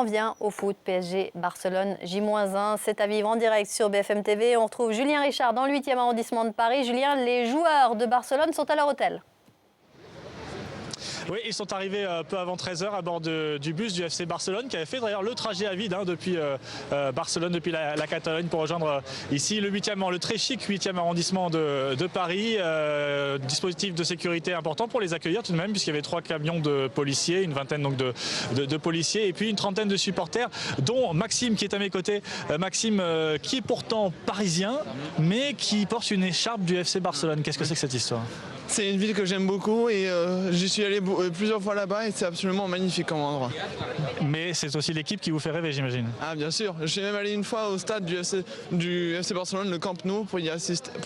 j'en viens au foot. PSG Barcelone J-1, c'est à vivre en direct sur BFM TV. On retrouve Julien Richard dans le 8e arrondissement de Paris. Julien, les joueurs de Barcelone sont à leur hôtel. Oui, ils sont arrivés peu avant 13 h à bord du bus du FC Barcelone qui avait fait d'ailleurs le trajet à vide depuis Barcelone, depuis la Catalogne pour rejoindre ici le très chic 8e arrondissement de Paris. Dispositif de sécurité important pour les accueillir tout de même puisqu'il y avait 3 camions de policiers, une vingtaine donc de policiers et puis une trentaine de supporters dont Maxime qui est à mes côtés. Maxime qui est pourtant parisien mais qui porte une écharpe du FC Barcelone. Qu'est-ce que c'est que cette histoire ? C'est une ville que j'aime beaucoup et j'y suis allé plusieurs fois là-bas et c'est absolument magnifique comme endroit. Mais c'est aussi l'équipe qui vous fait rêver, j'imagine. Ah bien sûr, je suis même allé une fois au stade du FC Barcelone, le Camp Nou, pour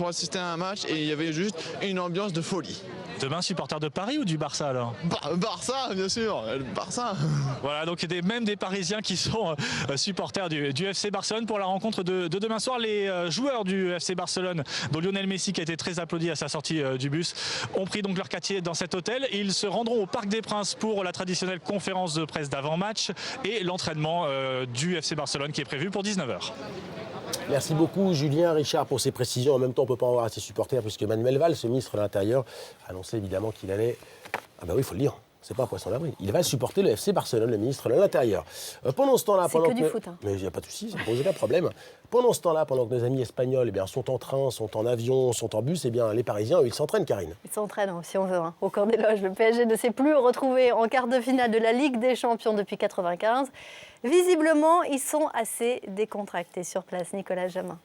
assister à un match et il y avait juste une ambiance de folie. Demain, supporter de Paris ou du Barça alors ? Barça, bien sûr, Barça. Voilà, donc même des Parisiens qui sont supporters du FC Barcelone pour la rencontre de demain soir. Les joueurs du FC Barcelone, dont Lionel Messi qui a été très applaudi à sa sortie du bus, ont pris donc leur quartier dans cet hôtel. Ils se rendront au Parc des Princes pour la traditionnelle conférence de presse d'avant-match et l'entraînement du FC Barcelone qui est prévu pour 19 h. Merci beaucoup Julien Richard pour ces précisions. En même temps, on ne peut pas en avoir à ses supporters puisque Manuel Valls, le ministre de l'Intérieur, a annoncé évidemment qu'il allait... Ah ben oui, il faut le dire. C'est pas un poisson d'avril. Il va supporter le FC Barcelone, le ministre de l'Intérieur. Pendant ce temps-là... C'est que du foot. Hein. Mais il n'y a pas de souci, ça ne pose aucun problème. Pendant ce temps-là, pendant que nos amis espagnols sont en train, sont en avion, sont en bus, les Parisiens, eux, ils s'entraînent, Karine. Ils s'entraînent, si on veut, au corps des loges. Le PSG ne s'est plus retrouvé en quart de finale de la Ligue des Champions depuis 1995. Visiblement, ils sont assez décontractés sur place. Nicolas Jamin.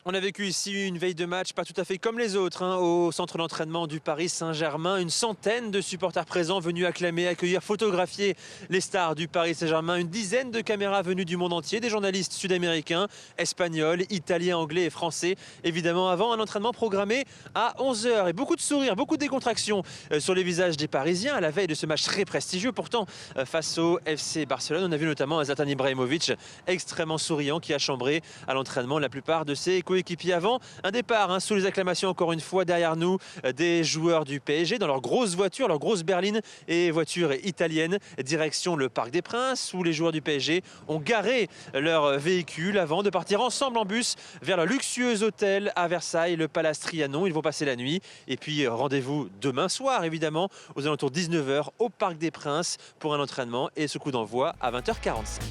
On a vécu ici une veille de match pas tout à fait comme les autres au centre d'entraînement du Paris Saint-Germain. Une centaine de supporters présents venus acclamer, accueillir, photographier les stars du Paris Saint-Germain. Une dizaine de caméras venues du monde entier, des journalistes sud-américains, espagnols, italiens, anglais et français. Évidemment avant un entraînement programmé à 11 h. Et beaucoup de sourires, beaucoup de décontraction sur les visages des Parisiens à la veille de ce match très prestigieux. Pourtant, face au FC Barcelone, on a vu notamment Zlatan Ibrahimovic extrêmement souriant qui a chambré à l'entraînement la plupart de ses coéquipiers avant. Un départ sous les acclamations encore une fois derrière nous des joueurs du PSG dans leur grosse voiture, leur grosse berline et voiture italienne, direction le Parc des Princes où les joueurs du PSG ont garé leur véhicule avant de partir ensemble en bus vers leur luxueux hôtel à Versailles, le Palace Trianon. Ils vont passer la nuit et puis rendez-vous demain soir évidemment aux alentours de 19 h au Parc des Princes pour un entraînement et ce coup d'envoi à 20 h 45.